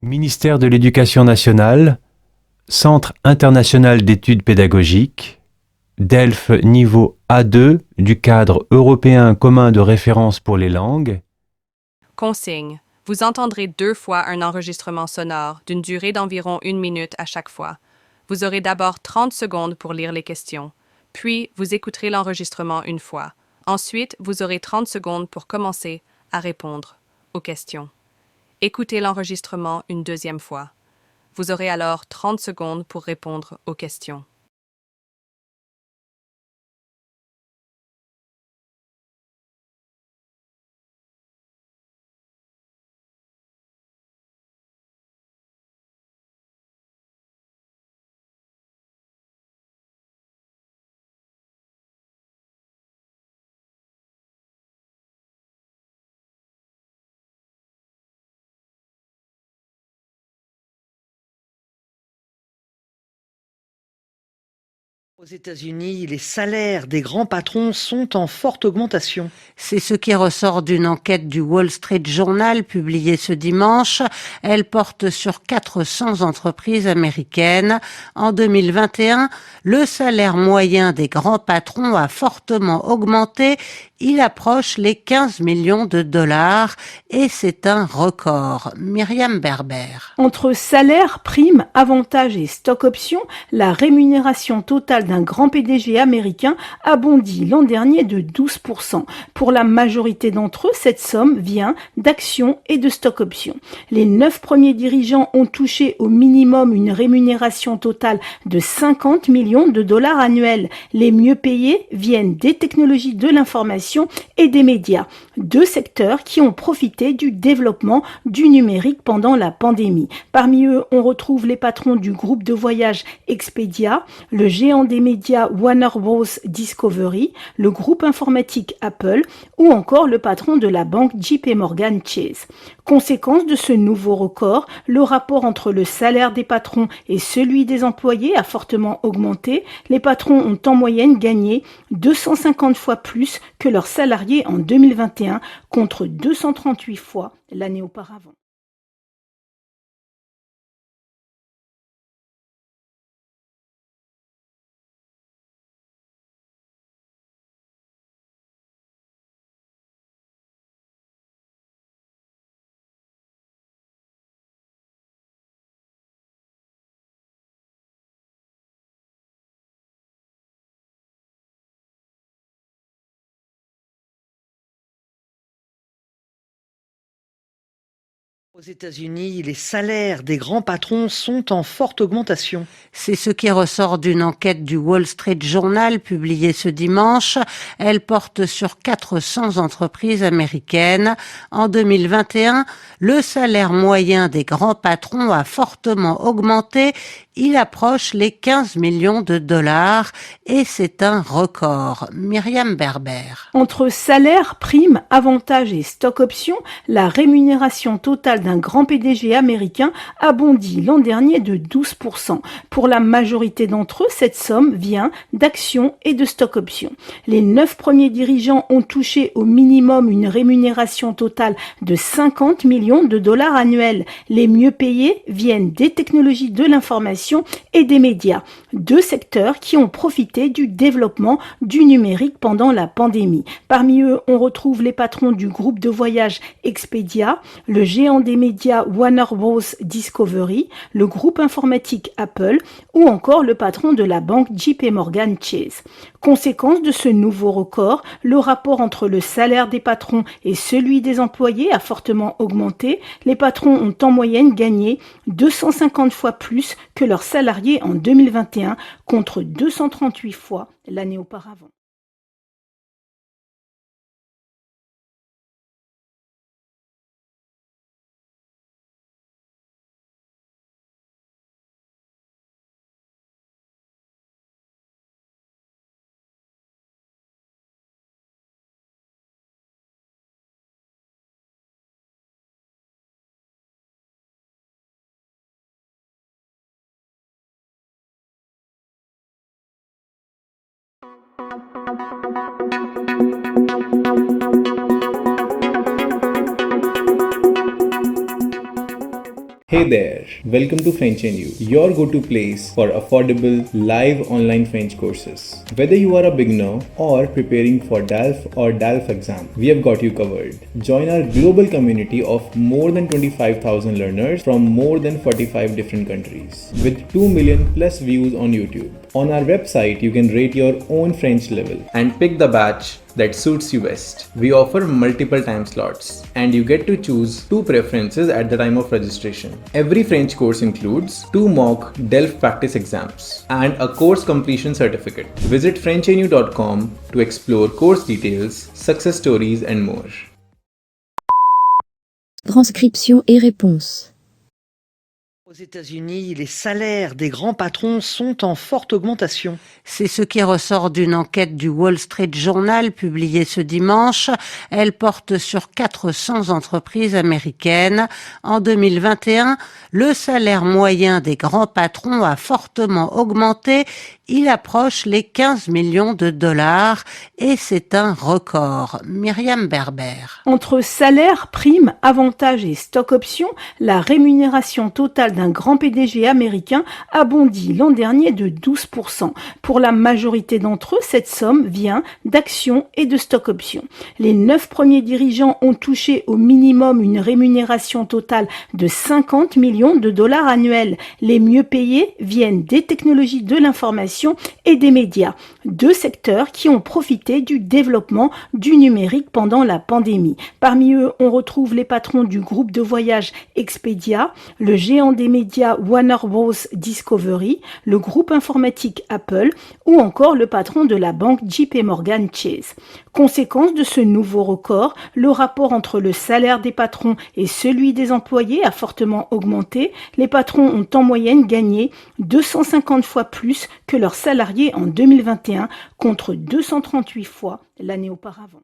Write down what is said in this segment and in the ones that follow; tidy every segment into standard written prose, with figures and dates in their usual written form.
Ministère de l'Éducation nationale, Centre international d'études pédagogiques, DELF niveau A2 du cadre européen commun de référence pour les langues. Consigne. Vous entendrez 2 fois un enregistrement sonore d'une durée d'environ 1 minute à chaque fois. Vous aurez d'abord 30 secondes pour lire les questions, puis vous écouterez l'enregistrement une fois. Ensuite, vous aurez 30 secondes pour commencer à répondre aux questions. Écoutez l'enregistrement une deuxième fois. Vous aurez alors 30 secondes pour répondre aux questions. Aux États-Unis, les salaires des grands patrons sont en forte augmentation. C'est ce qui ressort d'une enquête du Wall Street Journal publiée ce dimanche. Elle porte sur 400 entreprises américaines. En 2021, le salaire moyen des grands patrons a fortement augmenté. Il approche les 15 millions de dollars et c'est un record. Myriam Berber. Entre salaire, primes, avantages et stock options, la rémunération totale d'un grand PDG américain a bondi l'an dernier de 12%. Pour la majorité d'entre eux, cette somme vient d'actions et de stock options. Les 9 premiers dirigeants ont touché au minimum une rémunération totale de 50 millions de dollars annuels. Les mieux payés viennent des technologies de l'information et des médias, 2 secteurs qui ont profité du développement du numérique pendant la pandémie. Parmi eux, on retrouve les patrons du groupe de voyage Expedia, le géant des médias Warner Bros. Discovery, le groupe informatique Apple ou encore le patron de la banque JP Morgan Chase. Conséquence de ce nouveau record, le rapport entre le salaire des patrons et celui des employés a fortement augmenté. Les patrons ont en moyenne gagné 250 fois plus que leurs salariés en 2021 contre 238 fois l'année auparavant. Aux États-Unis, les salaires des grands patrons sont en forte augmentation. C'est ce qui ressort d'une enquête du Wall Street Journal publiée ce dimanche. Elle porte sur 400 entreprises américaines. En 2021, le salaire moyen des grands patrons a fortement augmenté. Il approche les 15 millions de dollars et c'est un record. Myriam Berber. Entre salaire, primes, avantages et stock options, la rémunération totale d'un grand PDG américain a bondi l'an dernier de 12%. Pour la majorité d'entre eux, cette somme vient d'actions et de stock options. Les 9 premiers dirigeants ont touché au minimum une rémunération totale de 50 millions de dollars annuels. Les mieux payés viennent des technologies de l'information et des médias, 2 secteurs qui ont profité du développement du numérique pendant la pandémie. Parmi eux, on retrouve les patrons du groupe de voyage Expedia, le géant des médias Warner Bros. Discovery, le groupe informatique Apple ou encore le patron de la banque JP Morgan Chase. Conséquence de ce nouveau record, le rapport entre le salaire des patrons et celui des employés a fortement augmenté. Les patrons ont en moyenne gagné 250 fois plus que leurs salariés en 2021 contre 238 fois l'année auparavant. Hey there, welcome to French and You, your go-to place for affordable live online French courses. Whether you are a beginner or preparing for DALF or DALF exam, we have got you covered. Join our global community of more than 25,000 learners from more than 45 different countries with 2 million plus views on YouTube. On our website, you can rate your own French level and pick the batch that suits you best. We offer multiple time slots and you get to choose 2 preferences at the time of registration. Every French course includes 2 mock DELF practice exams and a course completion certificate. Visit FrenchNU.com to explore course details, success stories and more. Transcription et réponse. Aux États-Unis, les salaires des grands patrons sont en forte augmentation. C'est ce qui ressort d'une enquête du Wall Street Journal publiée ce dimanche. Elle porte sur 400 entreprises américaines. En 2021, le salaire moyen des grands patrons a fortement augmenté. Il approche les 15 millions de dollars et c'est un record. Myriam Berber. Entre salaire, primes, avantages et stock options, la rémunération totale d'un grand PDG américain a bondi l'an dernier de 12%. Pour la majorité d'entre eux, cette somme vient d'actions et de stock options. Les 9 premiers dirigeants ont touché au minimum une rémunération totale de 50 millions de dollars annuels. Les mieux payés viennent des technologies de l'information et des médias, 2 secteurs qui ont profité du développement du numérique pendant la pandémie. Parmi eux, on retrouve les patrons du groupe de voyage Expedia, le géant des médias Warner Bros. Discovery, le groupe informatique Apple ou encore le patron de la banque JP Morgan Chase. Conséquence de ce nouveau record, le rapport entre le salaire des patrons et celui des employés a fortement augmenté. Les patrons ont en moyenne gagné 250 fois plus que leurs salariés en 2021 contre 238 fois l'année auparavant.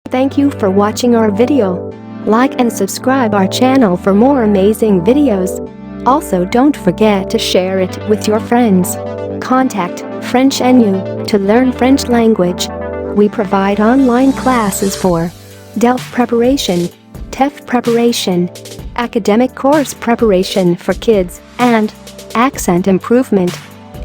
Thank you for watching our video. Like and subscribe our channel for more amazing videos. Also, don't forget to share it with your friends. Contact French NU to learn French language. We provide online classes for DELF preparation, TEF preparation, academic course preparation for kids, and accent improvement.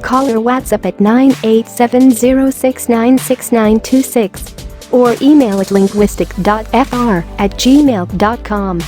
Call or WhatsApp at 98706966926 or email at linguistic.fr@gmail.com.